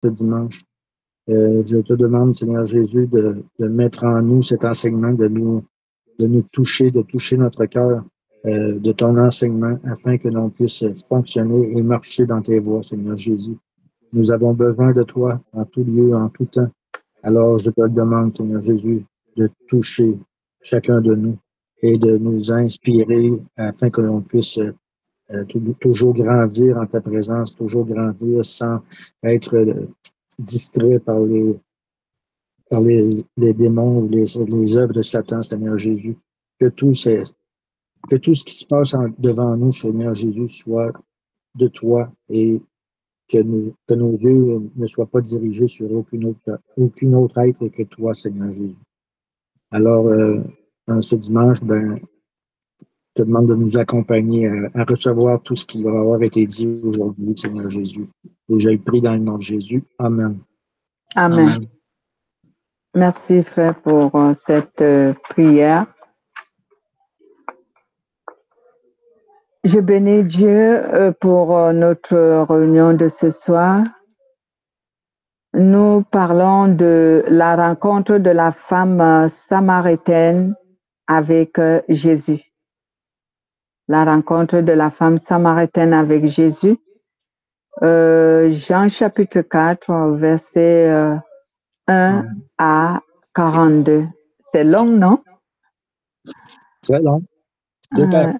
ce dimanche. Je te demande, Seigneur Jésus, de mettre en nous cet enseignement, de nous toucher, de toucher notre cœur de ton enseignement afin que l'on puisse fonctionner et marcher dans tes voies, Seigneur Jésus. Nous avons besoin de toi en tout lieu, en tout temps. Alors, je te le demande, Seigneur Jésus, de toucher chacun de nous et de nous inspirer afin que l'on puisse toujours grandir en ta présence, toujours grandir sans être distrait par les démons ou les œuvres de Satan, Seigneur Jésus. Que tout ce qui se passe devant nous, Seigneur Jésus, soit de toi et que nos yeux ne soient pas dirigés sur aucun autre être que toi, Seigneur Jésus. Alors, dans ce dimanche, je te demande de nous accompagner à recevoir tout ce qui va avoir été dit aujourd'hui, Seigneur Jésus. Et je le prie dans le nom de Jésus. Amen. Amen. Amen. Merci, frère, pour cette prière. Je bénis Dieu pour notre réunion de ce soir. Nous parlons de la rencontre de la femme samaritaine avec Jésus. La rencontre de la femme samaritaine avec Jésus. Jean chapitre 4, verset 1 à 42. C'est long, non? Très long. 2 pages.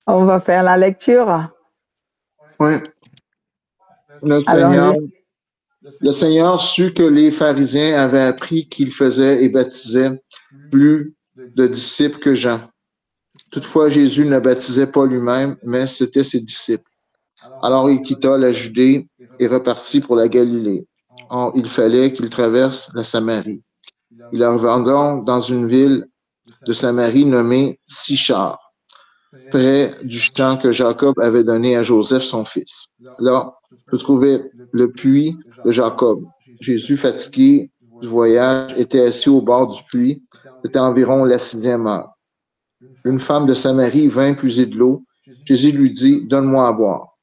On va faire la lecture. Oui. Le Seigneur sut que les pharisiens avaient appris qu'il faisait et baptisait plus de disciples que Jean. Toutefois, Jésus ne baptisait pas lui-même, mais c'était ses disciples. Alors il quitta la Judée et repartit pour la Galilée. Or, il fallait qu'il traverse la Samarie. Il arriva donc dans une ville de Samarie nommée Sychar, près du champ que Jacob avait donné à Joseph, son fils. Là, se trouvait le puits de Jacob. Jésus, fatigué du voyage, était assis au bord du puits. C'était environ la 6e heure. Une femme de Samarie vint puiser de l'eau. Jésus lui dit, « Donne-moi à boire. »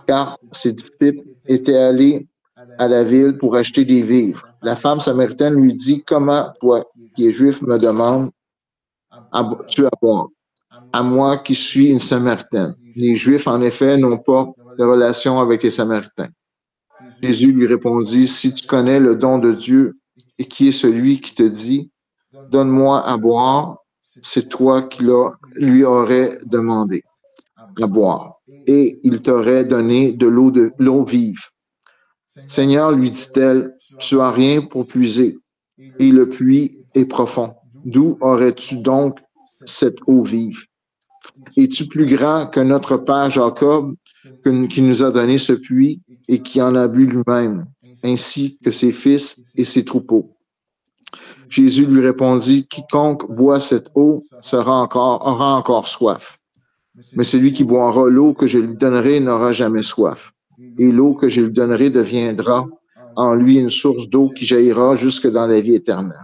Car ses disciples étaient allés à la ville pour acheter des vivres. La femme samaritaine lui dit, « Comment toi, qui es juif, me demandes tu à boire? À moi qui suis une Samaritaine. » Les Juifs, en effet, n'ont pas de relation avec les Samaritains. Jésus lui répondit, « Si tu connais le don de Dieu et qui est celui qui te dit, « Donne-moi à boire », c'est toi qui lui aurais demandé à boire, et il t'aurait donné de l'eau vive. Seigneur, lui dit-elle, tu n'as rien pour puiser, et le puits est profond. D'où aurais-tu donc cette eau vive? Es-tu plus grand que notre père Jacob, qui nous a donné ce puits et qui en a bu lui-même, ainsi que ses fils et ses troupeaux? Jésus lui répondit, quiconque boit cette eau aura encore soif. Mais celui qui boira l'eau que je lui donnerai n'aura jamais soif. Et l'eau que je lui donnerai deviendra en lui une source d'eau qui jaillira jusque dans la vie éternelle.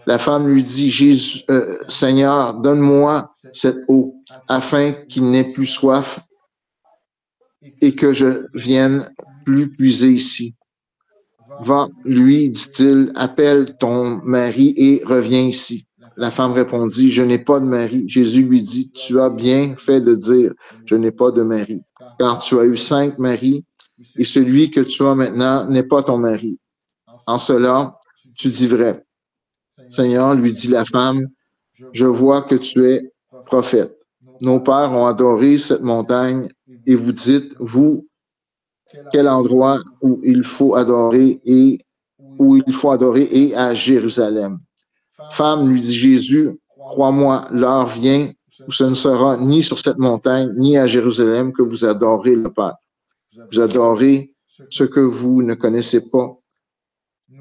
La femme lui dit, Seigneur, donne-moi cette eau, afin qu'il n'ait plus soif et que je vienne plus puiser ici. Va, lui, dit-il, appelle ton mari et reviens ici. La femme répondit, je n'ai pas de mari. Jésus lui dit, tu as bien fait de dire, je n'ai pas de mari, car tu as eu 5 maris, et celui que tu as maintenant n'est pas ton mari. En cela, tu dis vrai. Seigneur, lui dit la femme, je vois que tu es prophète. Nos pères ont adoré cette montagne, et vous dites, vous, quel endroit où il faut adorer et à Jérusalem. Femme, lui dit Jésus, crois-moi, l'heure vient où ce ne sera ni sur cette montagne, ni à Jérusalem que vous adorez le Père. Vous adorez ce que vous ne connaissez pas.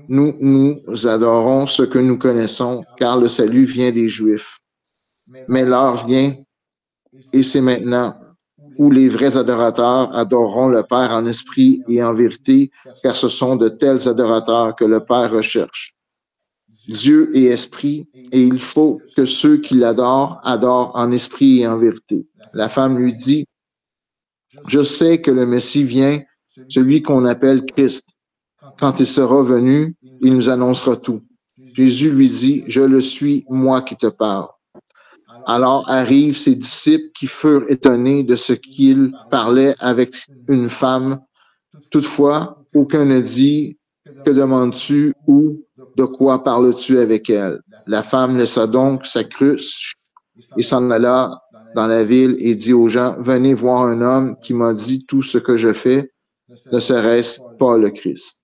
Nous adorons ce que nous connaissons, car le salut vient des Juifs. Mais l'heure vient, et c'est maintenant, où les vrais adorateurs adoreront le Père en esprit et en vérité, car ce sont de tels adorateurs que le Père recherche. Dieu est esprit, et il faut que ceux qui l'adorent adorent en esprit et en vérité. La femme lui dit, Je sais que le Messie vient, celui qu'on appelle Christ. Quand il sera venu, il nous annoncera tout. Jésus lui dit, je le suis, moi qui te parle. Alors arrivent ses disciples qui furent étonnés de ce qu'il parlait avec une femme. Toutefois, aucun ne dit, que demandes-tu ou de quoi parles-tu avec elle? La femme laissa donc sa cruche et s'en alla dans la ville et dit aux gens, venez voir un homme qui m'a dit tout ce que je fais, ne serait-ce pas le Christ?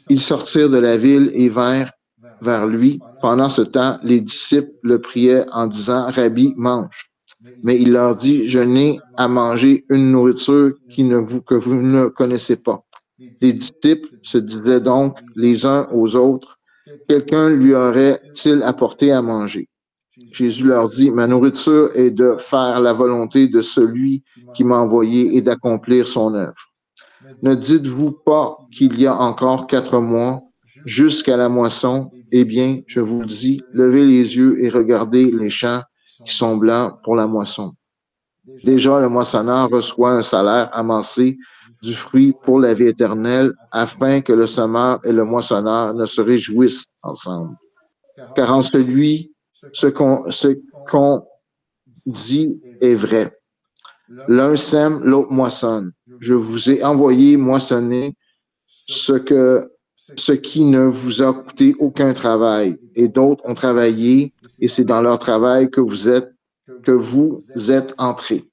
Ils sortirent de la ville et vinrent vers lui. Pendant ce temps, les disciples le priaient en disant, Rabbi, mange. Mais il leur dit, je n'ai à manger une nourriture que vous ne connaissez pas. Les disciples se disaient donc les uns aux autres, quelqu'un lui aurait-il apporté à manger? Jésus leur dit, ma nourriture est de faire la volonté de celui qui m'a envoyé et d'accomplir son œuvre. Ne dites-vous pas qu'il y a encore 4 mois jusqu'à la moisson? Eh bien, je vous le dis, levez les yeux et regardez les champs qui sont blancs pour la moisson. Déjà, le moissonneur reçoit un salaire amassé du fruit pour la vie éternelle, afin que le semeur et le moissonneur ne se réjouissent ensemble. Car en ce qu'on dit est vrai. L'un sème, l'autre moissonne. Je vous ai envoyé moissonner ce qui ne vous a coûté aucun travail, et d'autres ont travaillé, et c'est dans leur travail que vous êtes entrés.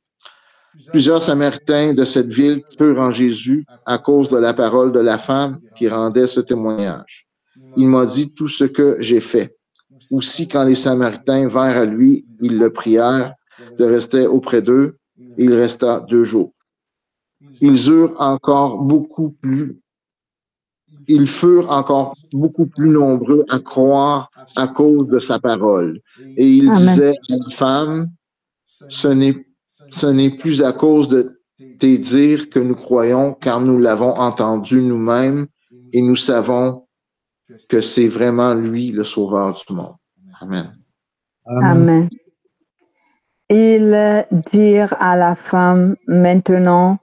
Plusieurs Samaritains de cette ville crurent en Jésus à cause de la parole de la femme qui rendait ce témoignage. Il m'a dit tout ce que j'ai fait. Aussi, quand les Samaritains vinrent à lui, ils le prièrent de rester auprès d'eux, et il resta 2 jours. Ils furent encore beaucoup plus nombreux à croire à cause de sa parole. Et il disait à la femme, ce n'est plus à cause de tes dires que nous croyons, car nous l'avons entendu nous-mêmes et nous savons que c'est vraiment lui le Sauveur du monde. Amen. Amen. Ils dirent à la femme, maintenant,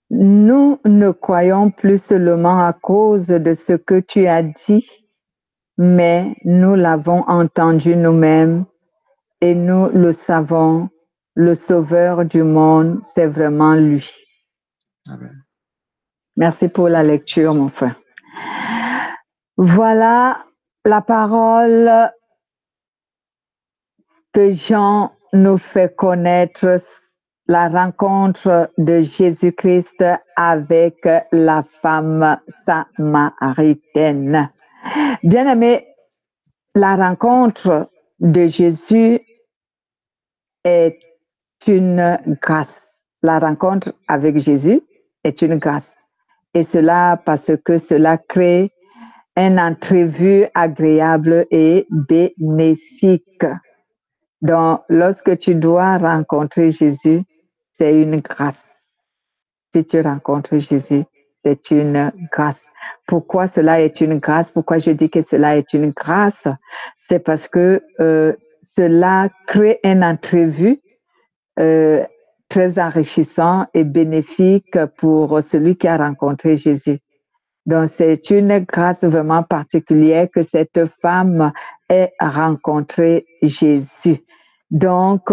nous ne croyons plus seulement à cause de ce que tu as dit, mais nous l'avons entendu nous-mêmes et nous le savons, le Sauveur du monde, c'est vraiment lui. Amen. Merci pour la lecture, mon frère. Voilà la parole que Jean nous fait connaître, la rencontre de Jésus-Christ avec la femme samaritaine. Bien-aimés, la rencontre de Jésus est une grâce. La rencontre avec Jésus est une grâce. Et cela parce que cela crée une entrevue agréable et bénéfique. Donc, lorsque tu dois rencontrer Jésus, c'est une grâce. Si tu rencontres Jésus, c'est une grâce. Pourquoi cela est une grâce? Pourquoi je dis que cela est une grâce? C'est parce que cela crée une entrevue très enrichissant et bénéfique pour celui qui a rencontré Jésus. Donc, c'est une grâce vraiment particulière que cette femme ait rencontré Jésus. Donc,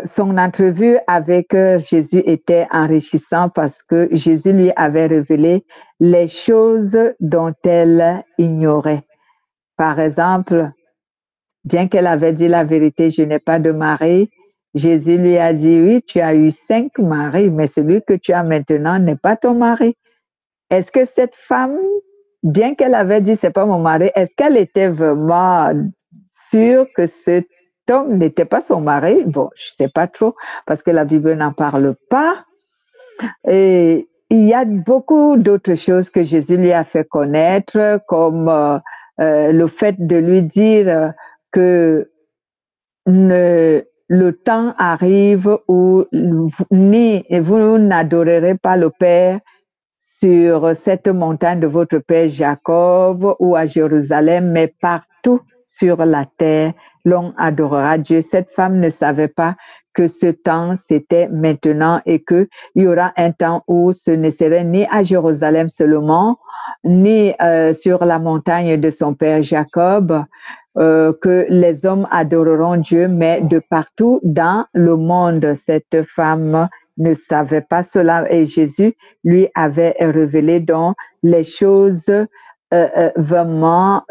son entrevue avec Jésus était enrichissant parce que Jésus lui avait révélé les choses dont elle ignorait. Par exemple, bien qu'elle avait dit la vérité, je n'ai pas de mari, Jésus lui a dit, oui, tu as eu 5 maris, mais celui que tu as maintenant n'est pas ton mari. Est-ce que cette femme, bien qu'elle avait dit, c'est pas mon mari, est-ce qu'elle était vraiment sûre que cet homme n'était pas son mari? Bon, je sais pas trop, parce que la Bible n'en parle pas. Et il y a beaucoup d'autres choses que Jésus lui a fait connaître, comme le fait de lui dire que le temps arrive où vous n'adorerez pas le Père sur cette montagne de votre père Jacob ou à Jérusalem, mais partout sur la terre, l'on adorera Dieu. Cette femme ne savait pas que ce temps, c'était maintenant et qu'il y aura un temps où ce ne serait ni à Jérusalem seulement, ni sur la montagne de son père Jacob, que les hommes adoreront Dieu, mais de partout dans le monde. Cette femme ne savait pas cela et Jésus lui avait révélé donc les choses vraiment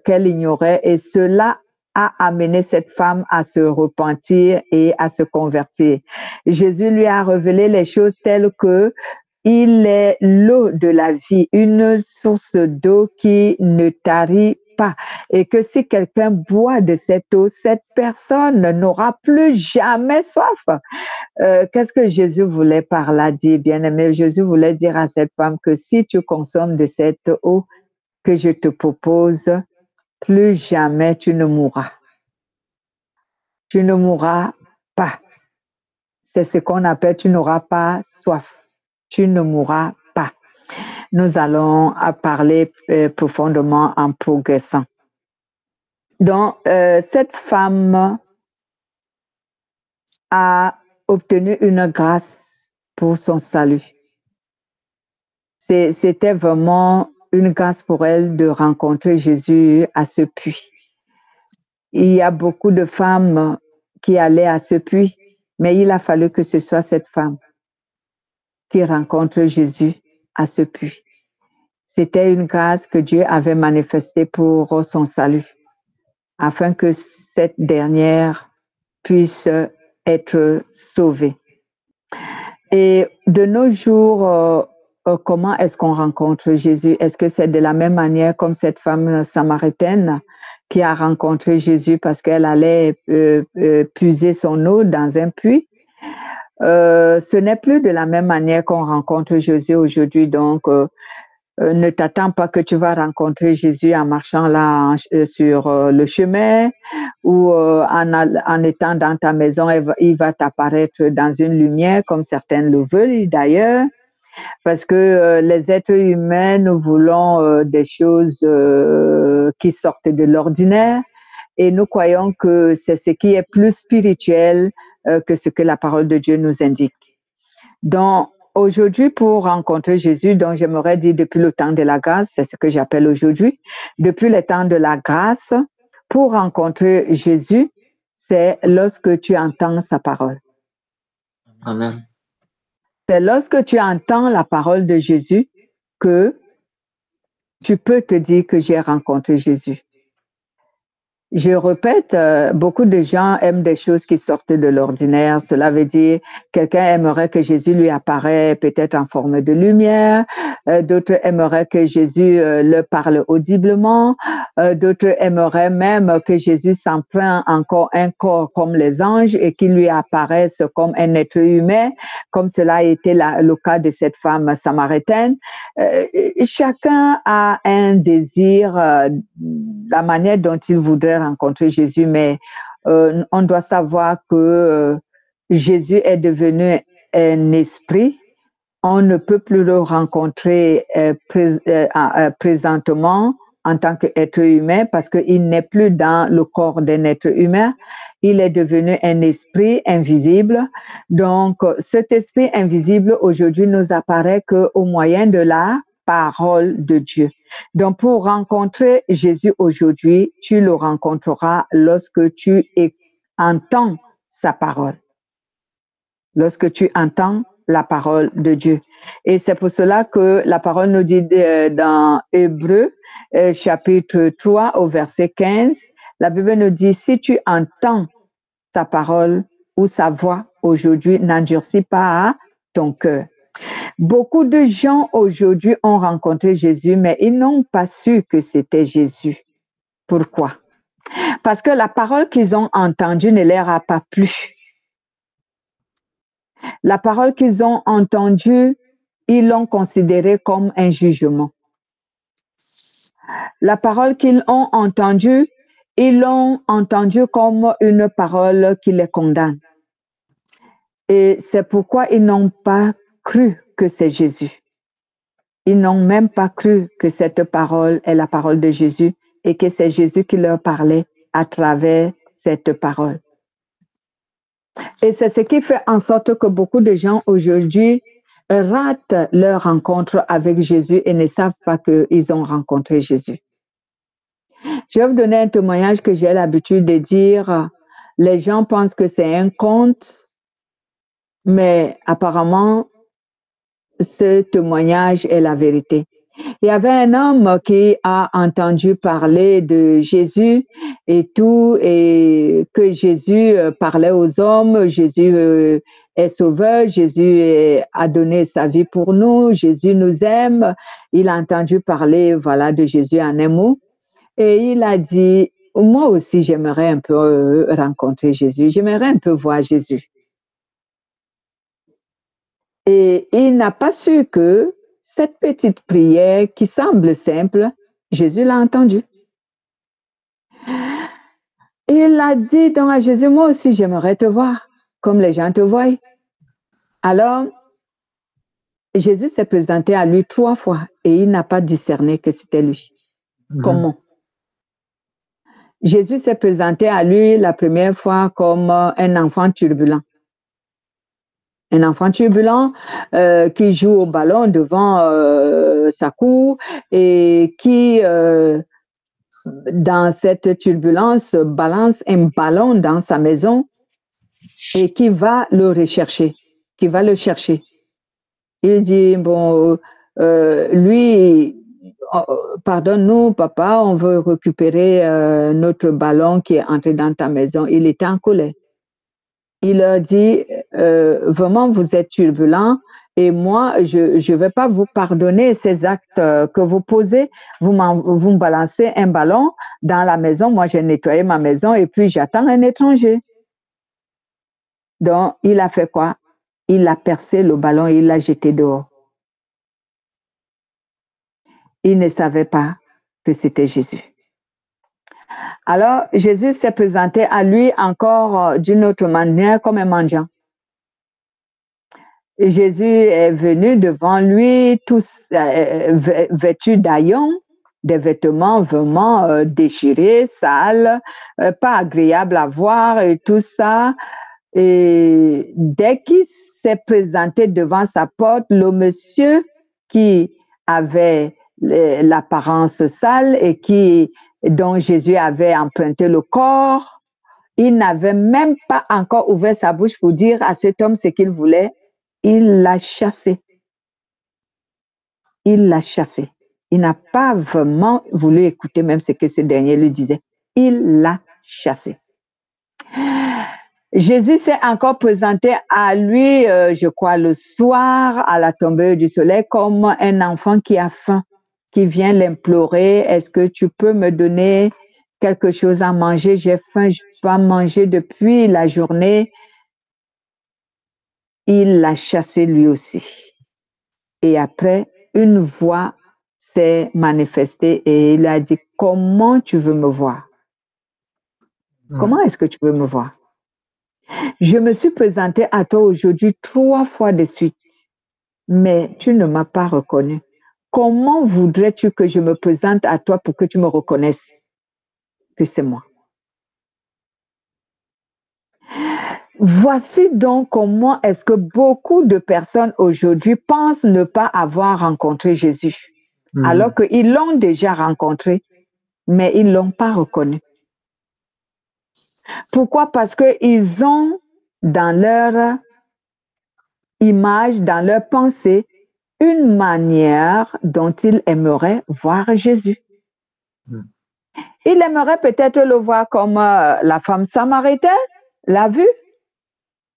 qu'elle ignorait et cela a amené cette femme à se repentir et à se convertir. Jésus lui a révélé les choses telles que il est l'eau de la vie, une source d'eau qui ne tarit pas. Et que si quelqu'un boit de cette eau, cette personne n'aura plus jamais soif. Qu'est-ce que Jésus voulait par là dire, bien-aimé? Jésus voulait dire à cette femme que si tu consommes de cette eau que je te propose, plus jamais tu ne mourras. Tu ne mourras pas. C'est ce qu'on appelle tu n'auras pas soif. Tu ne mourras pas. Nous allons parler profondément en progressant. Donc, cette femme a obtenu une grâce pour son salut. C'était vraiment une grâce pour elle de rencontrer Jésus à ce puits. Il y a beaucoup de femmes qui allaient à ce puits, mais il a fallu que ce soit cette femme qui rencontre Jésus à ce puits. C'était une grâce que Dieu avait manifestée pour son salut, afin que cette dernière puisse être sauvée. Et de nos jours, comment est-ce qu'on rencontre Jésus? Est-ce que c'est de la même manière comme cette femme samaritaine qui a rencontré Jésus parce qu'elle allait puiser son eau dans un puits? Ce n'est plus de la même manière qu'on rencontre Jésus aujourd'hui. Donc, ne t'attends pas que tu vas rencontrer Jésus en marchant là sur le chemin ou en étant dans ta maison, il va t'apparaître dans une lumière comme certains le veulent d'ailleurs. Parce que les êtres humains, nous voulons des choses qui sortent de l'ordinaire et nous croyons que c'est ce qui est plus spirituel que ce que la parole de Dieu nous indique. Donc, aujourd'hui, pour rencontrer Jésus, donc j'aimerais dire depuis le temps de la grâce, c'est ce que j'appelle aujourd'hui, depuis le temps de la grâce, pour rencontrer Jésus, c'est lorsque tu entends sa parole. Amen. C'est lorsque tu entends la parole de Jésus que tu peux te dire que j'ai rencontré Jésus. Je répète, beaucoup de gens aiment des choses qui sortent de l'ordinaire. Cela veut dire quelqu'un aimerait que Jésus lui apparaisse peut-être en forme de lumière. D'autres aimeraient que Jésus leur parle audiblement. D'autres aimeraient même que Jésus s'emprunte encore un corps comme les anges et qu'il lui apparaisse comme un être humain, comme cela a été le cas de cette femme samaritaine. Chacun a un désir, la manière dont il voudrait rencontrer Jésus, mais on doit savoir que Jésus est devenu un esprit. On ne peut plus le rencontrer présentement en tant qu'être humain parce qu'il n'est plus dans le corps d'un être humain. Il est devenu un esprit invisible. Donc, cet esprit invisible aujourd'hui nous apparaît qu'au moyen de la parole de Dieu. Donc, pour rencontrer Jésus aujourd'hui, tu le rencontreras lorsque tu entends sa parole. Lorsque tu entends la parole de Dieu. Et c'est pour cela que la parole nous dit dans Hébreux, chapitre 3, au verset 15, la Bible nous dit, si tu entends sa parole ou sa voix aujourd'hui, n'endurcis pas ton cœur. Beaucoup de gens aujourd'hui ont rencontré Jésus, mais ils n'ont pas su que c'était Jésus. Pourquoi? Parce que la parole qu'ils ont entendue ne leur a pas plu. La parole qu'ils ont entendue, ils l'ont considérée comme un jugement. La parole qu'ils ont entendue, ils l'ont entendue comme une parole qui les condamne. Et c'est pourquoi ils n'ont pas cru que c'est Jésus. Ils n'ont même pas cru que cette parole est la parole de Jésus et que c'est Jésus qui leur parlait à travers cette parole. Et c'est ce qui fait en sorte que beaucoup de gens aujourd'hui ratent leur rencontre avec Jésus et ne savent pas qu'ils ont rencontré Jésus. Je vais vous donner un témoignage que j'ai l'habitude de dire. Les gens pensent que c'est un conte, mais apparemment, ce témoignage est la vérité. Il y avait un homme qui a entendu parler de Jésus et tout, et que Jésus parlait aux hommes, Jésus est sauveur, Jésus a donné sa vie pour nous, Jésus nous aime. Il a entendu parler, voilà, de Jésus en un mot, et il a dit, moi aussi j'aimerais un peu rencontrer Jésus, j'aimerais un peu voir Jésus. Et il n'a pas su que cette petite prière qui semble simple, Jésus l'a entendue. Il a dit donc à Jésus, moi aussi j'aimerais te voir, comme les gens te voient. Alors, Jésus s'est présenté à lui 3 fois et il n'a pas discerné que c'était lui. Comment? Jésus s'est présenté à lui la première fois comme un enfant turbulent. Un enfant turbulent qui joue au ballon devant sa cour et qui, dans cette turbulence, balance un ballon dans sa maison et qui va le rechercher, qui va le chercher. Il dit, bon, lui, pardonne-nous, papa, on veut récupérer notre ballon qui est entré dans ta maison. Il était en colère. Il leur dit, vraiment, vous êtes turbulent et moi, je ne vais pas vous pardonner ces actes que vous posez. Vous me balancez un ballon dans la maison. Moi, j'ai nettoyé ma maison et puis j'attends un étranger. Donc, il a fait quoi? Il a percé le ballon et il l'a jeté dehors. Il ne savait pas que c'était Jésus. Alors, Jésus s'est présenté à lui encore d'une autre manière comme un mendiant. Et Jésus est venu devant lui, tous vêtu d'haillons, des vêtements vraiment déchirés, sales, pas agréables à voir et tout ça. Et dès qu'il s'est présenté devant sa porte, le monsieur qui avait l'apparence sale et dont Jésus avait emprunté le corps, il n'avait même pas encore ouvert sa bouche pour dire à cet homme ce qu'il voulait. Il l'a chassé. Il l'a chassé. Il n'a pas vraiment voulu écouter même ce que ce dernier lui disait. Il l'a chassé. Jésus s'est encore présenté à lui, je crois, le soir, à la tombée du soleil, comme un enfant qui a faim, qui vient l'implorer. Est-ce que tu peux me donner quelque chose à manger? J'ai faim, je n'ai pas mangé depuis la journée. Il l'a chassé lui aussi. Et après, une voix s'est manifestée et il a dit, comment tu veux me voir? Comment est-ce que tu veux me voir? Je me suis présenté à toi aujourd'hui 3 fois de suite, mais tu ne m'as pas reconnu. Comment voudrais-tu que je me présente à toi pour que tu me reconnaisses que c'est moi? Voici donc comment est-ce que beaucoup de personnes aujourd'hui pensent ne pas avoir rencontré Jésus, alors qu'ils l'ont déjà rencontré, mais ils ne l'ont pas reconnu. Pourquoi? Parce qu'ils ont dans leur image, dans leur pensée, une manière dont ils aimeraient voir Jésus. Ils aimeraient peut-être le voir comme la femme samaritaine l'a vu.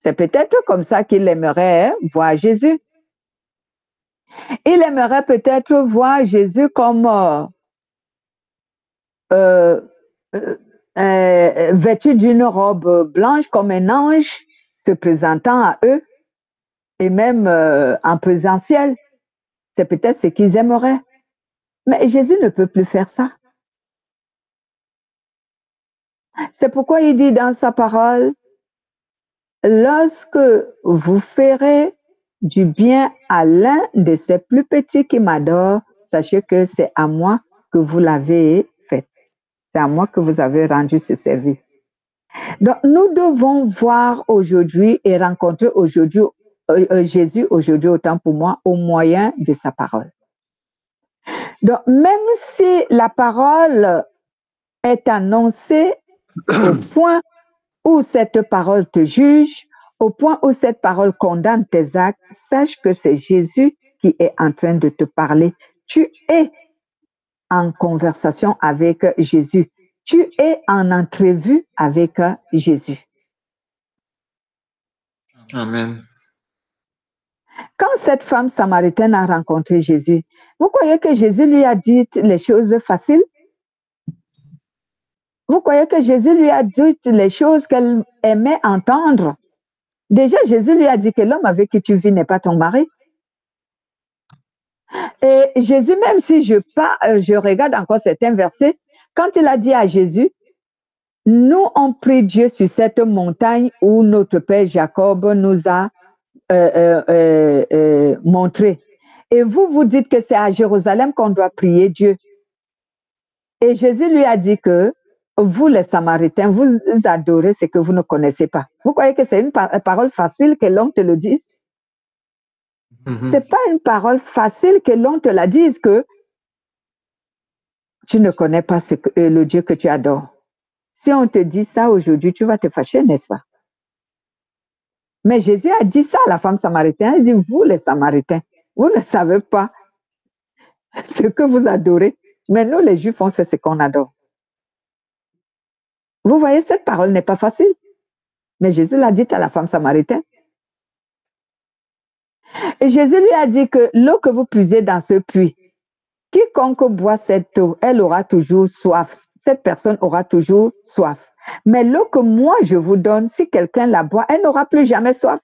C'est peut-être comme ça qu'il aimerait voir Jésus. Il aimerait peut-être voir Jésus comme vêtu d'une robe blanche comme un ange se présentant à eux et même en présentiel. C'est peut-être ce qu'ils aimeraient. Mais Jésus ne peut plus faire ça. C'est pourquoi il dit dans sa parole, lorsque vous ferez du bien à l'un de ces plus petits qui m'adorent, sachez que c'est à moi que vous l'avez fait. C'est à moi que vous avez rendu ce service. Donc, nous devons voir aujourd'hui et rencontrer aujourd'hui Jésus aujourd'hui, autant pour moi, au moyen de sa parole. Donc, même si la parole est annoncée au point où cette parole te juge, au point où cette parole condamne tes actes, sache que c'est Jésus qui est en train de te parler. Tu es en conversation avec Jésus. Tu es en entrevue avec Jésus. Amen. Quand cette femme samaritaine a rencontré Jésus, vous croyez que Jésus lui a dit les choses faciles? Vous croyez que Jésus lui a dit les choses qu'elle aimait entendre? Déjà, Jésus lui a dit que l'homme avec qui tu vis n'est pas ton mari. Et Jésus, même si je regarde encore certains versets, quand il a dit à Jésus, nous on prie Dieu sur cette montagne où notre père Jacob nous a montré. Et vous dites que c'est à Jérusalem qu'on doit prier Dieu. Et Jésus lui a dit que vous, les Samaritains, vous adorez ce que vous ne connaissez pas. Vous croyez que c'est une parole facile que l'on te le dise? Ce n'est pas une parole facile que l'on te la dise que tu ne connais pas le Dieu que tu adores. Si on te dit ça aujourd'hui, tu vas te fâcher, n'est-ce pas? Mais Jésus a dit ça à la femme samaritaine. Il dit, vous les Samaritains, vous ne savez pas ce que vous adorez. Mais nous, les Juifs, on sait ce qu'on adore. Vous voyez, cette parole n'est pas facile. Mais Jésus l'a dit à la femme samaritaine. Et Jésus lui a dit que l'eau que vous puisez dans ce puits, quiconque boit cette eau, elle aura toujours soif. Cette personne aura toujours soif. Mais l'eau que moi je vous donne, si quelqu'un la boit, elle n'aura plus jamais soif.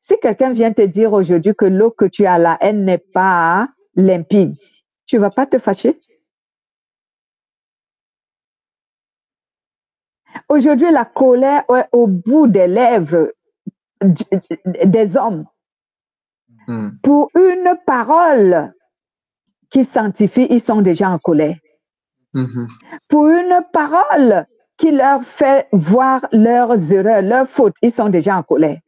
Si quelqu'un vient te dire aujourd'hui que l'eau que tu as là, elle n'est pas limpide, tu ne vas pas te fâcher? Aujourd'hui, la colère est au bout des lèvres des hommes. Pour une parole qui sanctifie, ils sont déjà en colère. Pour une parole qui leur fait voir leurs erreurs, leurs fautes, ils sont déjà en colère.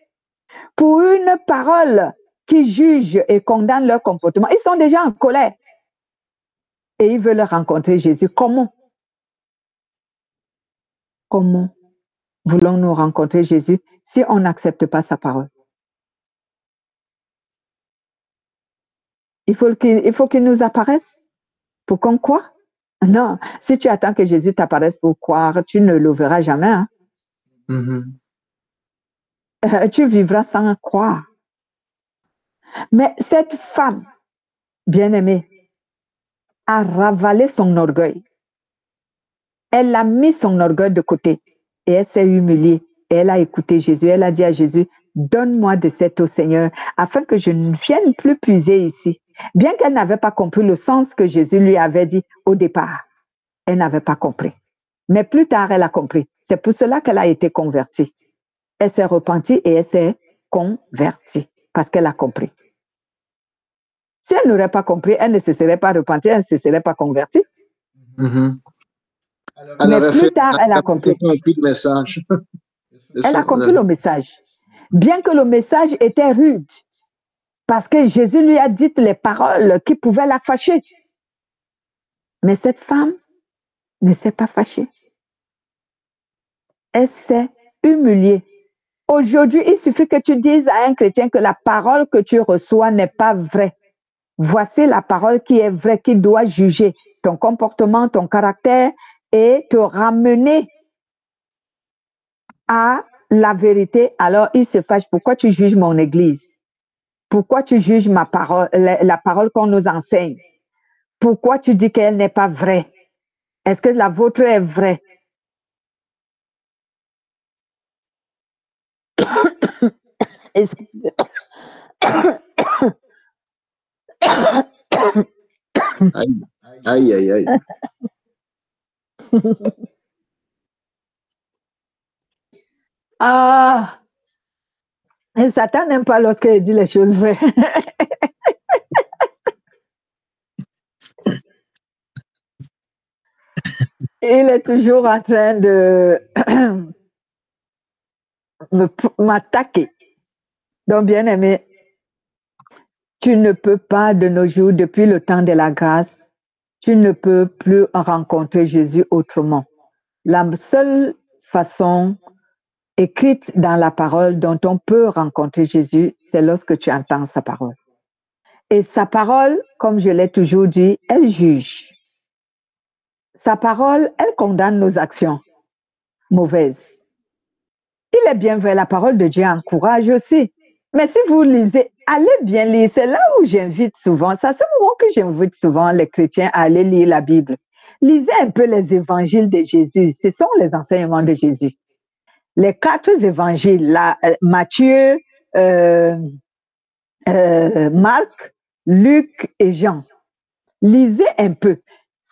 Pour une parole qui juge et condamne leur comportement, ils sont déjà en colère. Et ils veulent rencontrer Jésus. Comment? Comment voulons-nous rencontrer Jésus si on n'accepte pas sa parole? Il faut qu'il nous apparaisse pour qu'on croie. Non, si tu attends que Jésus t'apparaisse pour croire, tu ne le verras jamais. Hein? Tu vivras sans croire. Mais cette femme, bien-aimée, a ravalé son orgueil. Elle a mis son orgueil de côté et elle s'est humiliée. Et elle a écouté Jésus. Elle a dit à Jésus, donne-moi de cette eau, Seigneur, afin que je ne vienne plus puiser ici. Bien qu'elle n'avait pas compris le sens que Jésus lui avait dit au départ. Elle n'avait pas compris. Mais plus tard, elle a compris. C'est pour cela qu'elle a été convertie. Elle s'est repentie et elle s'est convertie parce qu'elle a compris. Si elle n'aurait pas compris, elle ne se serait pas repentie, elle ne se serait pas convertie. Mais plus tard, elle a compris. Le message. Elle a compris le message. Bien que le message était rude, parce que Jésus lui a dit les paroles qui pouvaient la fâcher. Mais cette femme ne s'est pas fâchée. Elle s'est humiliée. Aujourd'hui, il suffit que tu dises à un chrétien que la parole que tu reçois n'est pas vraie. Voici la parole qui est vraie, qui doit juger ton comportement, ton caractère et te ramener à la vérité. Alors, il se fâche. Pourquoi tu juges mon église? Pourquoi tu juges ma parole, la parole qu'on nous enseigne? Pourquoi tu dis qu'elle n'est pas vraie? Est-ce que la vôtre est vraie? Aïe, aïe, aïe. Ah! Et Satan n'aime pas lorsqu'il dit les choses vraies. Il est toujours en train de m'attaquer. Donc, bien aimé, tu ne peux pas de nos jours, depuis le temps de la grâce, tu ne peux plus rencontrer Jésus autrement. La seule façon écrite dans la parole dont on peut rencontrer Jésus, c'est lorsque tu entends sa parole. Et sa parole, comme je l'ai toujours dit, elle juge. Sa parole, elle condamne nos actions mauvaises. Il est bien vrai, la parole de Dieu encourage aussi. Mais si vous lisez, allez bien lire. C'est là où j'invite souvent, c'est à ce moment que j'invite souvent les chrétiens à aller lire la Bible. Lisez un peu les évangiles de Jésus. Ce sont les enseignements de Jésus. Les 4 évangiles, Matthieu, Marc, Luc et Jean. Lisez un peu.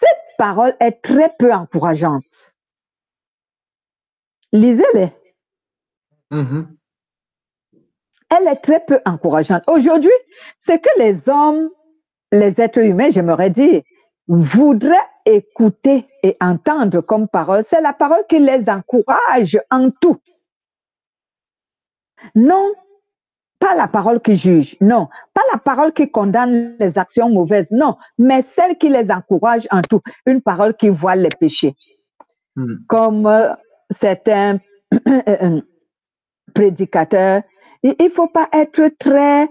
Cette parole est très peu encourageante. Lisez-les. Elle est très peu encourageante. Aujourd'hui, c'est que les hommes, les êtres humains, j'aimerais dire, voudraient écouter et entendre comme parole. C'est la parole qui les encourage en tout. Non, pas la parole qui juge, non, pas la parole qui condamne les actions mauvaises, non, mais celle qui les encourage en tout. Une parole qui voit les péchés. Comme certains prédicateurs, il ne faut pas être très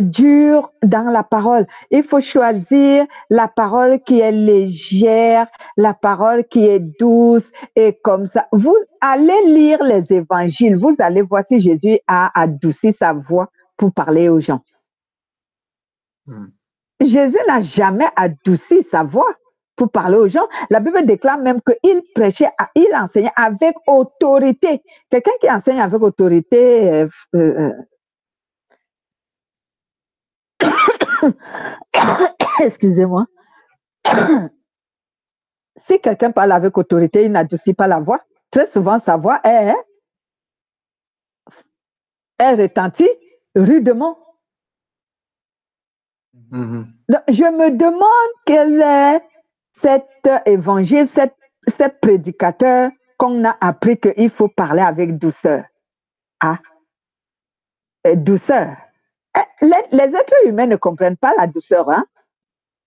dur dans la parole. Il faut choisir la parole qui est légère, la parole qui est douce et comme ça. Vous allez lire les évangiles, vous allez voir si Jésus a adouci sa voix pour parler aux gens. Jésus n'a jamais adouci sa voix pour parler aux gens. La Bible déclare même qu'il prêchait, il enseignait avec autorité. Quelqu'un qui enseigne avec autorité, excusez-moi. Si quelqu'un parle avec autorité, il n'adoucit pas la voix. Très souvent, sa voix est retentit rudement. Donc, je me demande quel est cet évangile, cet prédicateur qu'on a appris qu'il faut parler avec douceur. Douceur. Les êtres humains ne comprennent pas la douceur. Hein?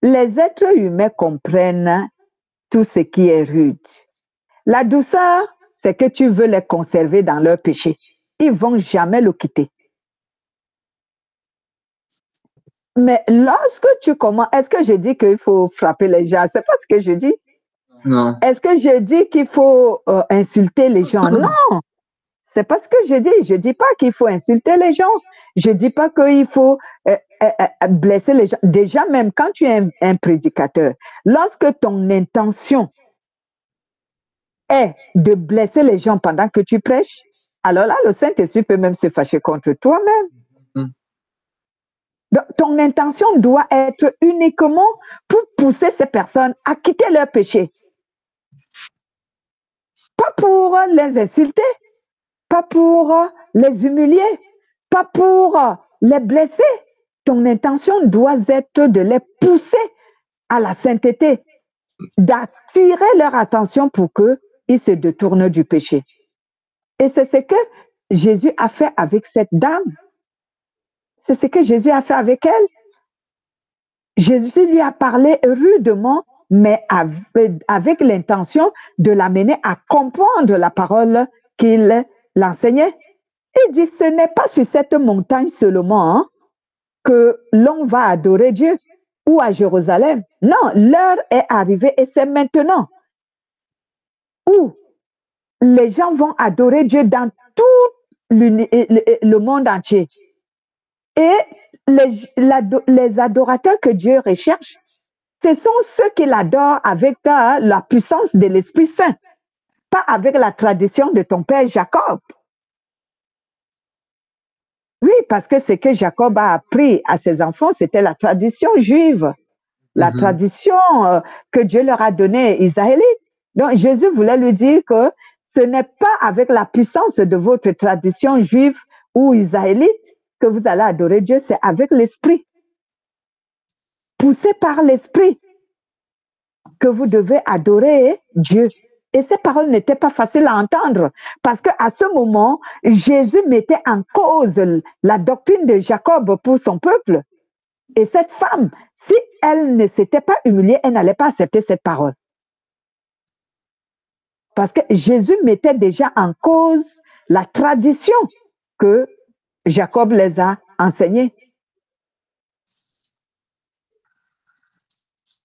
Les êtres humains comprennent tout ce qui est rude. La douceur, c'est que tu veux les conserver dans leur péché. Ils ne vont jamais le quitter. Mais lorsque tu commences, est-ce que je dis qu'il faut frapper les gens? C'est pas ce que je dis. Non. Est-ce que je dis qu'il faut insulter les gens? Non, c'est pas ce que je dis. Je dis pas qu'il faut insulter les gens. Je dis pas qu'il faut blesser les gens. Déjà, même quand tu es un prédicateur, lorsque ton intention est de blesser les gens pendant que tu prêches, alors là, le Saint-Esprit peut même se fâcher contre toi-même. Donc, ton intention doit être uniquement pour pousser ces personnes à quitter leur péché. Pas pour les insulter, pas pour les humilier, pas pour les blesser. Ton intention doit être de les pousser à la sainteté, d'attirer leur attention pour qu'ils se détournent du péché. Et c'est ce que Jésus a fait avec cette dame. C'est ce que Jésus a fait avec elle. Jésus lui a parlé rudement, mais avec l'intention de l'amener à comprendre la parole qu'il l'enseignait. Il dit, ce n'est pas sur cette montagne seulement que l'on va adorer Dieu ou à Jérusalem. Non, l'heure est arrivée et c'est maintenant où les gens vont adorer Dieu dans tout le monde entier. Et les adorateurs que Dieu recherche, ce sont ceux qui l'adorent avec la puissance de l'Esprit Saint, pas avec la tradition de ton père Jacob. Oui, parce que ce que Jacob a appris à ses enfants, c'était la tradition juive, la tradition que Dieu leur a donnée, Israélites. Donc, Jésus voulait lui dire que ce n'est pas avec la puissance de votre tradition juive ou israélite que vous allez adorer Dieu, c'est avec l'Esprit. Poussé par l'Esprit. que vous devez adorer Dieu. Et ces paroles n'étaient pas faciles à entendre parce qu'à ce moment, Jésus mettait en cause la doctrine de Jacob pour son peuple. Et cette femme, si elle ne s'était pas humiliée, elle n'allait pas accepter cette parole. Parce que Jésus mettait déjà en cause la tradition que Jacob les a enseignée.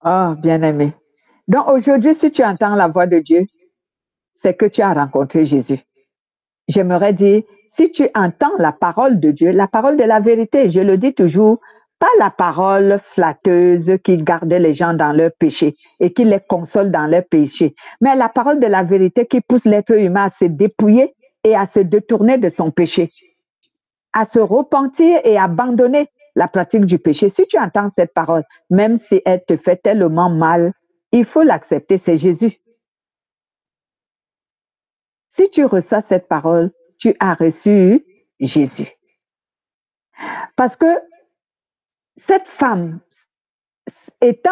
Oh, bien-aimé. Donc aujourd'hui, si tu entends la voix de Dieu, c'est que tu as rencontré Jésus. J'aimerais dire, si tu entends la parole de Dieu, la parole de la vérité, je le dis toujours, pas la parole flatteuse qui gardait les gens dans leur péché et qui les console dans leur péché, mais la parole de la vérité qui pousse l'être humain à se dépouiller et à se détourner de son péché, à se repentir et abandonner la pratique du péché. Si tu entends cette parole, même si elle te fait tellement mal, il faut l'accepter, c'est Jésus. Si tu reçois cette parole, tu as reçu Jésus. Parce que cette femme, étant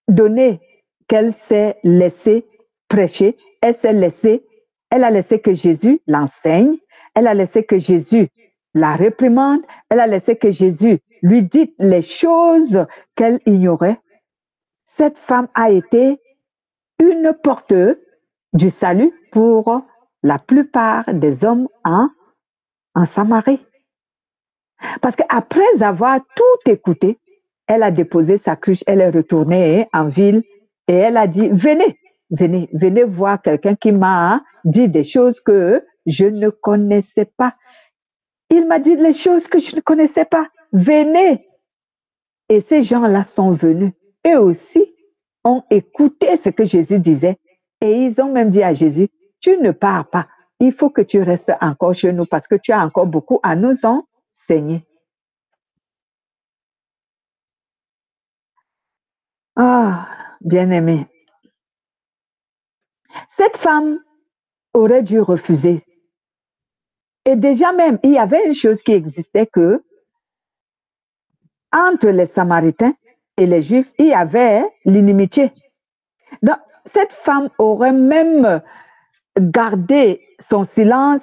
donné qu'elle s'est laissée prêcher, elle a laissé que Jésus l'enseigne, elle a laissé que Jésus la réprimande, elle a laissé que Jésus lui dise les choses qu'elle ignorait. Cette femme a été une porteuse du salut pour la plupart des hommes en Samarie. Parce qu'après avoir tout écouté, elle a déposé sa cruche, elle est retournée en ville et elle a dit, venez voir quelqu'un qui m'a dit des choses que je ne connaissais pas. Il m'a dit les choses que je ne connaissais pas. Venez. Et ces gens-là sont venus. Eux aussi ont écouté ce que Jésus disait. Et ils ont même dit à Jésus, tu ne pars pas. Il faut que tu restes encore chez nous parce que tu as encore beaucoup à nous enseigner. Ah, bien-aimé. Cette femme aurait dû refuser. Et déjà même, il y avait une chose qui existait que entre les Samaritains et les Juifs, il y avait l'inimitié. Donc, cette femme aurait même gardé son silence,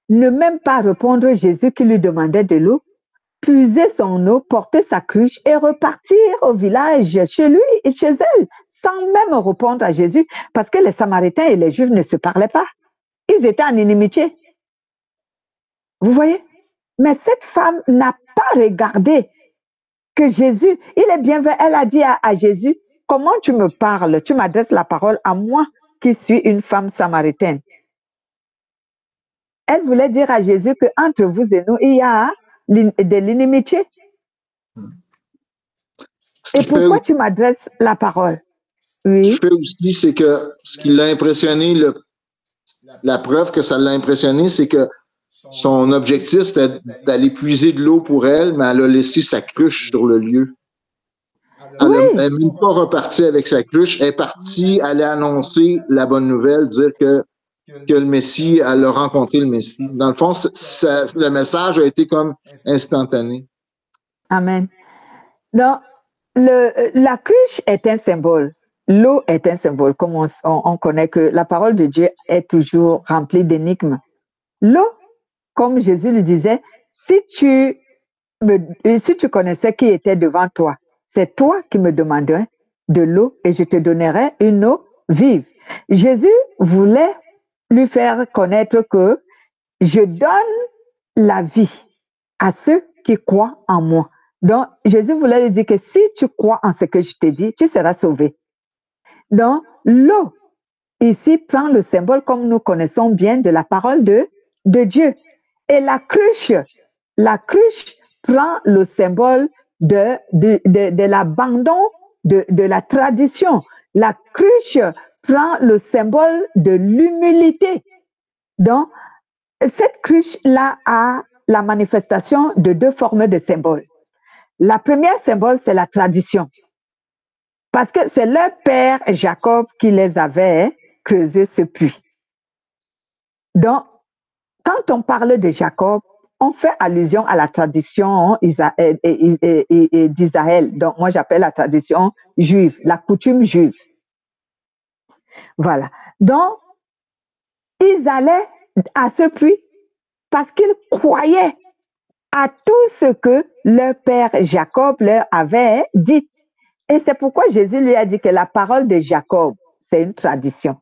ne même pas répondre à Jésus qui lui demandait de l'eau, puiser son eau, porter sa cruche et repartir au village, chez lui et chez elle, sans même répondre à Jésus, parce que les Samaritains et les Juifs ne se parlaient pas. Ils étaient en inimitié. Vous voyez? Mais cette femme n'a pas regardé que Jésus, il est bienvenu. Elle a dit à Jésus, comment tu me parles? Tu m'adresses la parole à moi qui suis une femme samaritaine. Elle voulait dire à Jésus qu'entre vous et nous, il y a de l'inimitié. Et pourquoi tu m'adresses la parole? Oui. Ce qui fait aussi, c'est que ce qui l'a impressionné, la preuve que ça l'a impressionné, c'est que son objectif, c'était d'aller puiser de l'eau pour elle, mais elle a laissé sa cruche sur le lieu. Elle n'est même pas repartie avec sa cruche. Elle est partie aller annoncer la bonne nouvelle, dire que le Messie, elle a rencontré le Messie. Dans le fond, le message a été comme instantané. Amen. Donc, la cruche est un symbole. L'eau est un symbole, comme on connaît que la parole de Dieu est toujours remplie d'énigmes. L'eau, comme Jésus le disait, si tu connaissais qui était devant toi, c'est toi qui me demanderais de l'eau et je te donnerai une eau vive. Jésus voulait lui faire connaître que je donne la vie à ceux qui croient en moi. Donc, Jésus voulait lui dire que si tu crois en ce que je te dis, tu seras sauvé. Donc, l'eau, ici, prend le symbole, comme nous connaissons bien, de la parole de Dieu. Et la cruche prend le symbole de l'abandon de la tradition. La cruche prend le symbole de l'humilité. Donc, cette cruche-là a la manifestation de deux formes de symboles. La première symbole, c'est la tradition. Parce que c'est leur père Jacob qui les avait creusé ce puits. Donc, quand on parle de Jacob, on fait allusion à la tradition d'Israël. Donc, moi, j'appelle la tradition juive, la coutume juive. Voilà. Donc, ils allaient à ce puits parce qu'ils croyaient à tout ce que leur père Jacob leur avait dit. Et c'est pourquoi Jésus lui a dit que la parole de Jacob, c'est une tradition.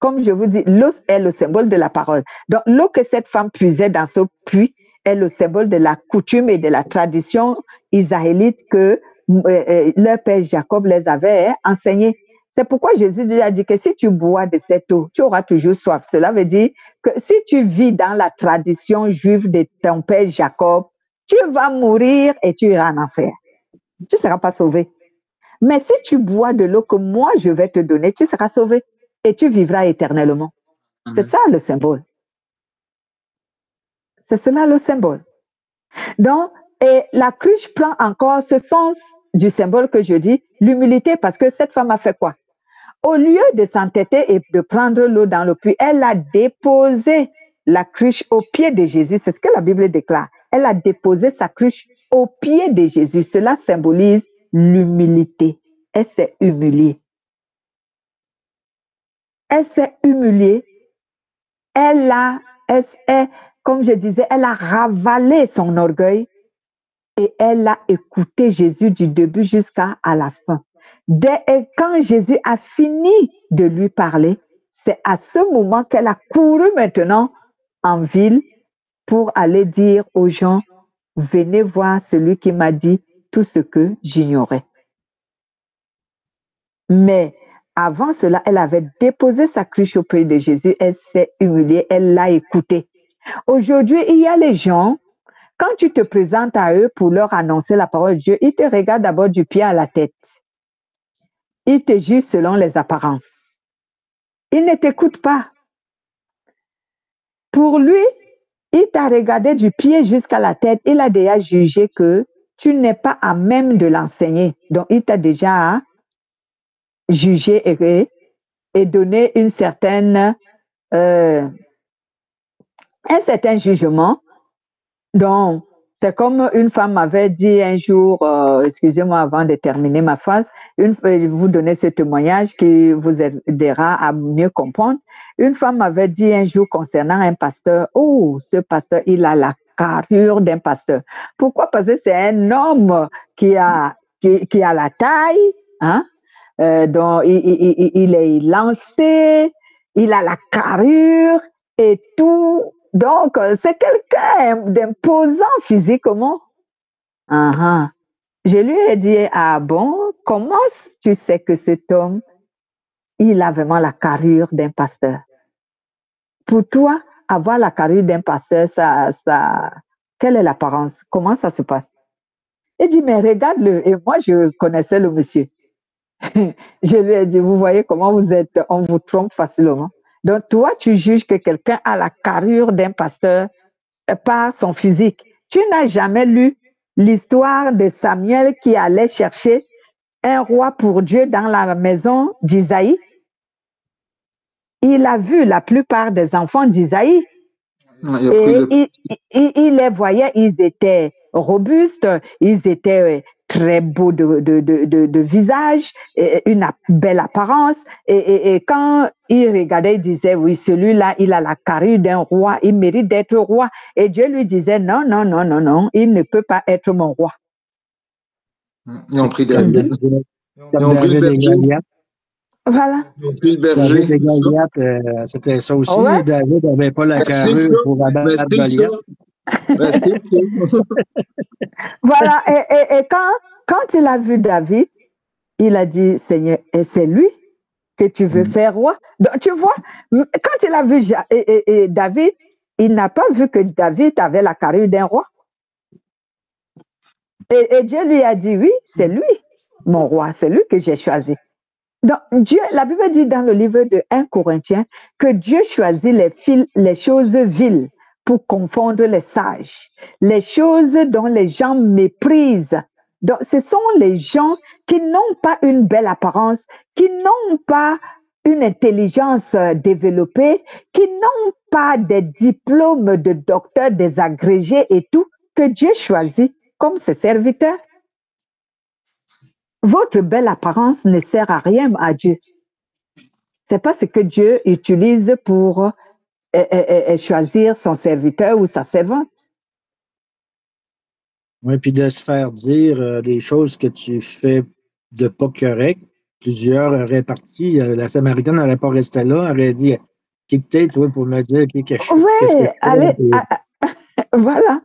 Comme je vous dis, l'eau est le symbole de la parole. Donc, l'eau que cette femme puisait dans ce puits est le symbole de la coutume et de la tradition israélite que leur père Jacob les avait enseignée. C'est pourquoi Jésus lui a dit que si tu bois de cette eau, tu auras toujours soif. Cela veut dire que si tu vis dans la tradition juive de ton père Jacob, tu vas mourir et tu iras en enfer. Tu ne seras pas sauvé. Mais si tu bois de l'eau que moi je vais te donner, tu seras sauvé et tu vivras éternellement. C'est ça le symbole. C'est cela le symbole. Donc, et la cruche prend encore ce sens du symbole que je dis, l'humilité, parce que cette femme a fait quoi? Au lieu de s'entêter et de prendre l'eau dans le puits, elle a déposé la cruche au pied de Jésus. C'est ce que la Bible déclare. Elle a déposé sa cruche au pied de Jésus. Cela symbolise l'humilité. Elle s'est humiliée. Elle s'est humiliée. Comme je disais, elle a ravalé son orgueil et elle a écouté Jésus du début jusqu'à la fin. Et quand Jésus a fini de lui parler, c'est à ce moment qu'elle a couru maintenant en ville pour aller dire aux gens, venez voir celui qui m'a dit tout ce que j'ignorais. Mais avant cela, elle avait déposé sa cruche auprès de Jésus, elle s'est humiliée, elle l'a écouté. Aujourd'hui, il y a les gens, quand tu te présentes à eux pour leur annoncer la parole de Dieu, ils te regardent d'abord du pied à la tête. Ils te jugent selon les apparences. Ils ne t'écoutent pas. Pour lui, il t'a regardé du pied jusqu'à la tête. Il a déjà jugé que tu n'es pas à même de l'enseigner. Donc, il t'a déjà jugé et donné un certain jugement. Donc, c'est comme une femme m'avait dit un jour, excusez-moi avant de terminer ma phrase, je vous donner ce témoignage qui vous aidera à mieux comprendre. Une femme m'avait dit un jour concernant un pasteur, oh, ce pasteur, il a la carrure d'un pasteur. Pourquoi? Parce que c'est un homme qui a la taille, hein? Donc il est lancé, il a la carrure et tout. Donc, c'est quelqu'un d'imposant physiquement. Je lui ai dit, ah bon, comment tu sais que cet homme, il a vraiment la carrure d'un pasteur? Pour toi, avoir la carrure d'un pasteur, quelle est l'apparence? Comment ça se passe? Il dit, mais regarde-le. Et moi, je connaissais le monsieur. Je lui ai dit, vous voyez comment vous êtes, on vous trompe facilement. Donc, toi, tu juges que quelqu'un a la carrure d'un pasteur par son physique. Tu n'as jamais lu l'histoire de Samuel qui allait chercher un roi pour Dieu dans la maison d'Isaïe? Il a vu la plupart des enfants d'Isaïe. Et il les voyait, ils étaient robustes, ils étaient très beaux de visage, une belle apparence. Et quand il regardait, il disait, oui, celui-là, il a la carrure d'un roi, il mérite d'être roi. Et Dieu lui disait, non, non, non, non, non, il ne peut pas être mon roi. Ils ont pris David. Ils ont pris le berger. Voilà. Ils ont pris le berger. David et Goliath, c'était ça aussi. Ouais. David n'avait pas la carrure pour abattre Goliath. Voilà, et quand il a vu David, il a dit, Seigneur, et c'est lui que tu veux faire roi. Donc, tu vois, quand il a vu David, il n'a pas vu que David avait la carrure d'un roi. Et Dieu lui a dit, oui, c'est lui, mon roi, c'est lui que j'ai choisi. Donc, Dieu, la Bible dit dans le livre de 1 Corinthiens que Dieu choisit les choses viles pour confondre les sages, les choses dont les gens méprisent. Donc, ce sont les gens qui n'ont pas une belle apparence, qui n'ont pas une intelligence développée, qui n'ont pas des diplômes de docteur, des agrégés et tout, que Dieu choisit comme ses serviteurs. Votre belle apparence ne sert à rien à Dieu. C'est pas ce que Dieu utilise pour choisir son serviteur ou sa servante. Oui, puis de se faire dire des choses que tu fais de pas correct. Plusieurs auraient parti. La Samaritaine n'aurait pas resté là, elle aurait dit qui que t'es, toi, pour me dire qu'est-ce que je Oui, allez, fais. voilà.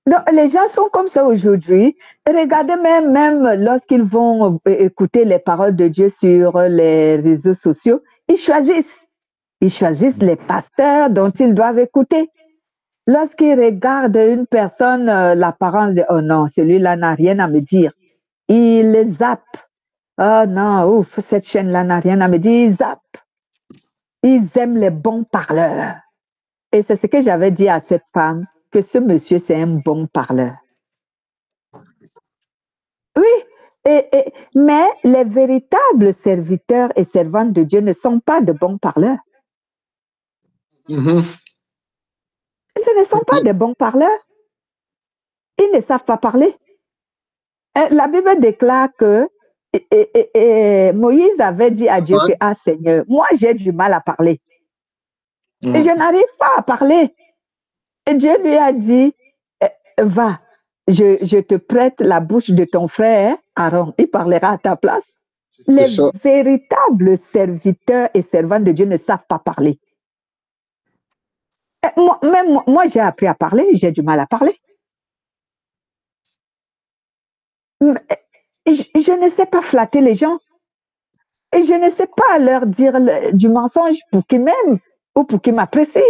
Donc, les gens sont comme ça aujourd'hui. Regardez même lorsqu'ils vont écouter les paroles de Dieu sur les réseaux sociaux, ils choisissent les pasteurs dont ils doivent écouter. Lorsqu'ils regardent une personne, l'apparence de « oh non, celui-là n'a rien à me dire », ils zappent. « oh non, ouf, cette chaîne-là n'a rien à me dire », ils zappent. Ils aiment les bons parleurs. Et c'est ce que j'avais dit à cette femme, que ce monsieur, c'est un bon parleur. Oui, mais les véritables serviteurs et servantes de Dieu ne sont pas de bons parleurs. Mhm. Ce ne sont pas de bons parleurs. Ils ne savent pas parler. La Bible déclare que Moïse avait dit à Dieu que, ah Seigneur, moi j'ai du mal à parler. Et je n'arrive pas à parler. Et Dieu lui a dit, va, je te prête la bouche de ton frère Aaron, il parlera à ta place. Les véritables serviteurs et servantes de Dieu ne savent pas parler. Moi, j'ai appris à parler, j'ai du mal à parler. Je ne sais pas flatter les gens. Et je ne sais pas leur dire du mensonge pour qu'ils m'aiment ou pour qu'ils m'apprécient.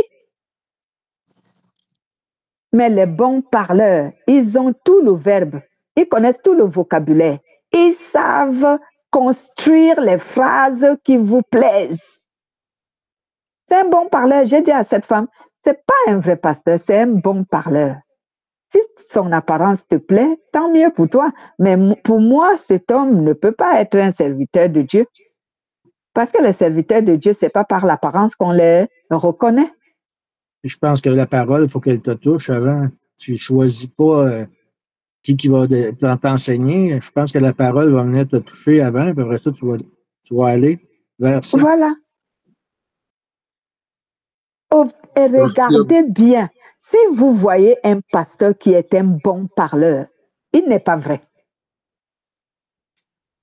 Mais les bons parleurs, ils ont tout le verbe, ils connaissent tout le vocabulaire, ils savent construire les phrases qui vous plaisent. C'est un bon parleur. J'ai dit à cette femme, c'est pas un vrai pasteur, c'est un bon parleur. Si son apparence te plaît, tant mieux pour toi. Mais pour moi, cet homme ne peut pas être un serviteur de Dieu. Parce que les serviteurs de Dieu, c'est pas par l'apparence qu'on les reconnaît. Je pense que la parole, il faut qu'elle te touche avant. Tu ne choisis pas qui va t'enseigner. Je pense que la parole va venir te toucher avant, puis après ça, tu vas aller vers ça. Voilà. Oh, et regardez bien. Si vous voyez un pasteur qui est un bon parleur, il n'est pas vrai.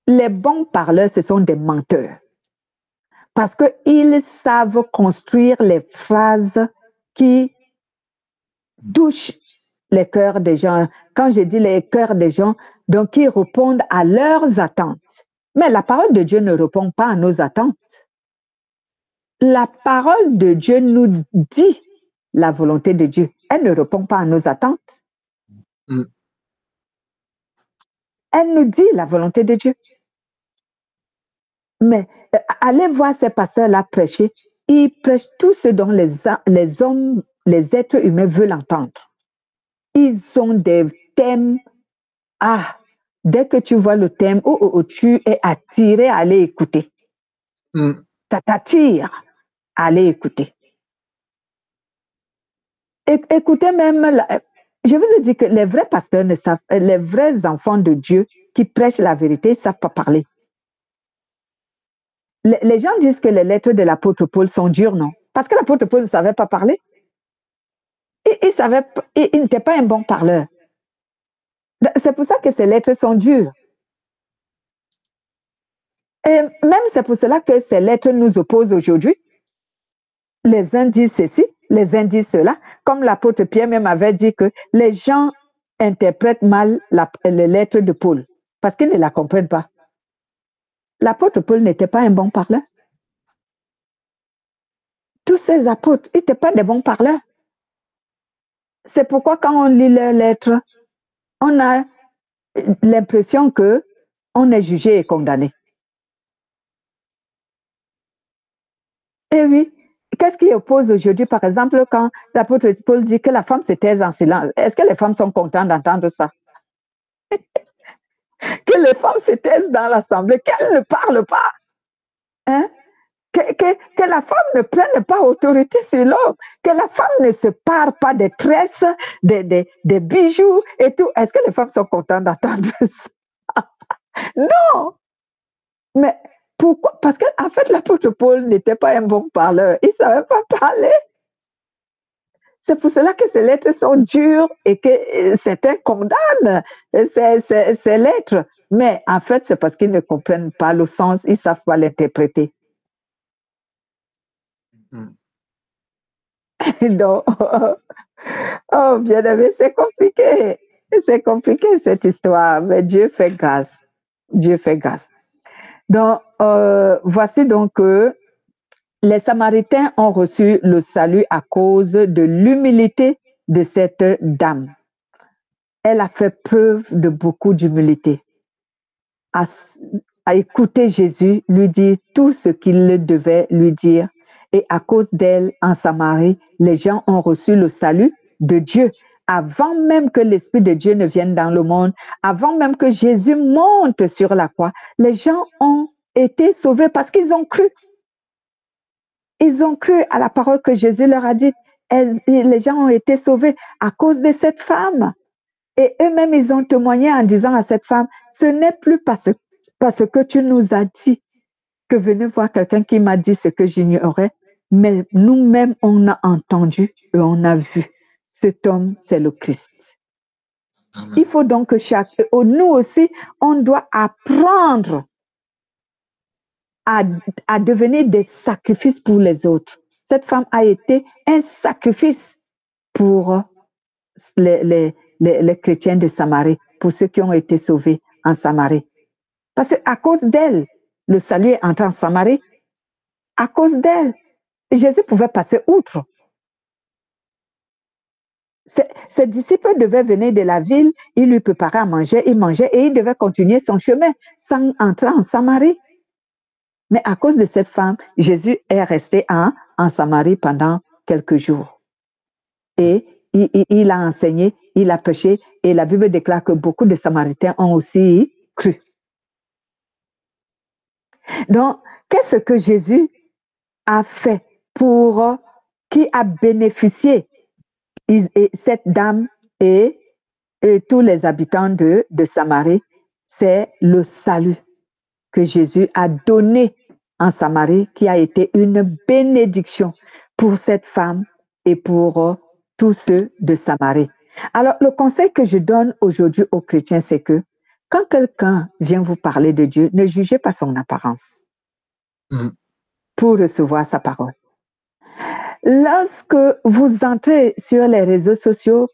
Les bons parleurs, ce sont des menteurs. Parce qu'ils savent construire les phrases qui touchent les cœurs des gens. Quand je dis les cœurs des gens, donc ils répondent à leurs attentes. Mais la parole de Dieu ne répond pas à nos attentes. La parole de Dieu nous dit la volonté de Dieu. Elle ne répond pas à nos attentes. Elle nous dit la volonté de Dieu. Mais allez voir ces pasteurs-là prêcher. Ils prêchent tout ce dont les hommes, les êtres humains veulent entendre. Ils ont des thèmes. Ah, dès que tu vois le thème, tu es attiré à aller écouter. Ça t'attire à aller écouter. Écoutez même, je vous ai dit que les vrais pasteurs ne savent, les vrais enfants de Dieu qui prêchent la vérité ne savent pas parler. Les gens disent que les lettres de l'apôtre Paul sont dures, non? Parce que l'apôtre Paul ne savait pas parler. Il n'était pas un bon parleur. C'est pour ça que ces lettres sont dures. Et même c'est pour cela que ces lettres nous opposent aujourd'hui. Les uns disent ceci, les uns disent cela. Comme l'apôtre Pierre même avait dit que les gens interprètent mal les lettres de Paul parce qu'ils ne la comprennent pas. L'apôtre Paul n'était pas un bon parleur. Tous ces apôtres n'étaient pas des bons parleurs. C'est pourquoi quand on lit leurs lettres, on a l'impression qu'on est jugé et condamné. Et oui, qu'est-ce qui oppose aujourd'hui, par exemple, quand l'apôtre Paul dit que la femme se taise en silence? Est-ce que les femmes sont contentes d'entendre ça? Que les femmes se taisent dans l'assemblée, qu'elles ne parlent pas. Hein? que la femme ne prenne pas autorité sur l'homme, que la femme ne se pare pas des tresses, des bijoux et tout. Est-ce que les femmes sont contentes d'entendre ça? Non! Mais pourquoi? Parce qu'en fait, l'apôtre Paul n'était pas un bon parleur. Il ne savait pas parler. C'est pour cela que ces lettres sont dures et que certains condamnent ces lettres. Mais en fait, c'est parce qu'ils ne comprennent pas le sens, ils ne savent pas l'interpréter. Donc, oh, bien aimé, c'est compliqué. C'est compliqué cette histoire, mais Dieu fait grâce. Dieu fait grâce. Donc, voici donc que les Samaritains ont reçu le salut à cause de l'humilité de cette dame. Elle a fait preuve de beaucoup d'humilité. À écouter Jésus lui dire tout ce qu'il devait lui dire. Et à cause d'elle, en Samarie, les gens ont reçu le salut de Dieu. Avant même que l'Esprit de Dieu ne vienne dans le monde, avant même que Jésus monte sur la croix, les gens ont été sauvés parce qu'ils ont cru. Ils ont cru à la parole que Jésus leur a dite. Les gens ont été sauvés à cause de cette femme. Et eux-mêmes, ils ont témoigné en disant à cette femme, ce n'est plus parce que tu nous as dit que venez voir quelqu'un qui m'a dit ce que j'ignorais, mais nous-mêmes, on a entendu et on a vu. Cet homme, c'est le Christ. Amen. Il faut donc que nous aussi, on doit apprendre à devenir des sacrifices pour les autres. Cette femme a été un sacrifice pour les chrétiens de Samarie, pour ceux qui ont été sauvés en Samarie. Parce qu'à cause d'elle, le salut est entré en Samarie. À cause d'elle, Jésus pouvait passer outre. Ses disciples devaient venir de la ville, il lui préparait à manger, il mangeait et il devait continuer son chemin sans entrer en Samarie. Mais à cause de cette femme, Jésus est resté en Samarie pendant quelques jours. Et il a enseigné, il a prêché, et la Bible déclare que beaucoup de Samaritains ont aussi cru. Donc, qu'est-ce que Jésus a fait pour qui a bénéficié cette dame et tous les habitants de Samarie? C'est le salut que Jésus a donné en Samarie, qui a été une bénédiction pour cette femme et pour tous ceux de Samarie. Alors, le conseil que je donne aujourd'hui aux chrétiens, c'est que quand quelqu'un vient vous parler de Dieu, ne jugez pas son apparence pour recevoir sa parole. Lorsque vous entrez sur les réseaux sociaux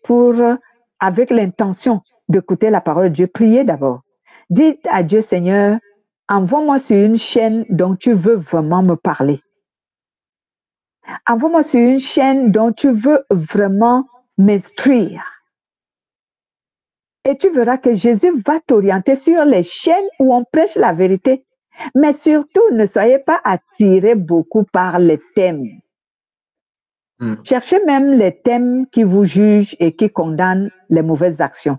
avec l'intention d'écouter la parole de Dieu, priez d'abord. Dites à Dieu, Seigneur, envoie-moi sur une chaîne dont tu veux vraiment me parler. Envoie-moi sur une chaîne dont tu veux vraiment m'instruire. Et tu verras que Jésus va t'orienter sur les chaînes où on prêche la vérité. Mais surtout, ne soyez pas attirés beaucoup par les thèmes. Cherchez même les thèmes qui vous jugent et qui condamnent les mauvaises actions.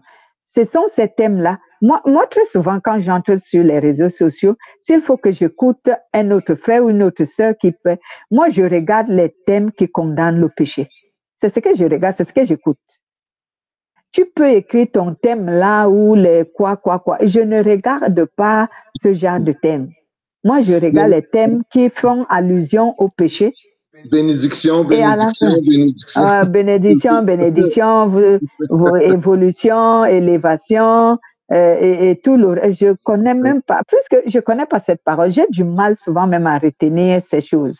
Ce sont ces thèmes-là. Moi, très souvent, quand j'entre sur les réseaux sociaux, s'il faut que j'écoute un autre frère ou une autre sœur qui peut, moi, je regarde les thèmes qui condamnent le péché. C'est ce que je regarde, c'est ce que j'écoute. Tu peux écrire ton thème là ou les quoi. Je ne regarde pas ce genre de thème. Moi, je regarde les thèmes qui font allusion au péché. Bénédiction. Bénédiction, évolution, élévation et tout le reste. Je connais même pas, puisque je connais pas cette parole, j'ai du mal souvent même à retenir ces choses.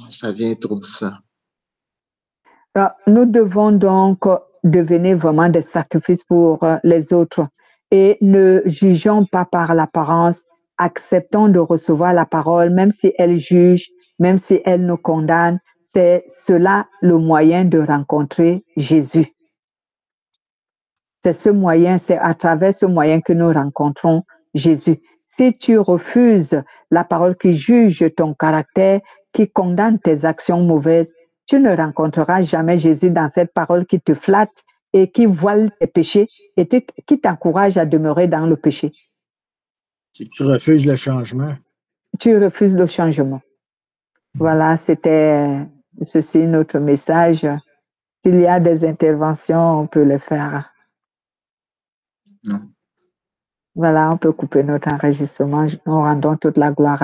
Ça vient étourdissant. Alors, nous devons donc devenir vraiment des sacrifices pour les autres et ne jugeons pas par l'apparence, acceptons de recevoir la parole, même si elle juge, même si elle nous condamne, c'est cela le moyen de rencontrer Jésus. C'est ce moyen, c'est à travers ce moyen que nous rencontrons Jésus. Si tu refuses la parole qui juge ton caractère, qui condamne tes actions mauvaises, tu ne rencontreras jamais Jésus dans cette parole qui te flatte et qui voile tes péchés et qui t'encourage à demeurer dans le péché. Si tu refuses le changement. Tu refuses le changement. Voilà, c'était ceci notre message. S'il y a des interventions, on peut les faire. Non. Voilà, on peut couper notre enregistrement. Nous rendons toute la gloire à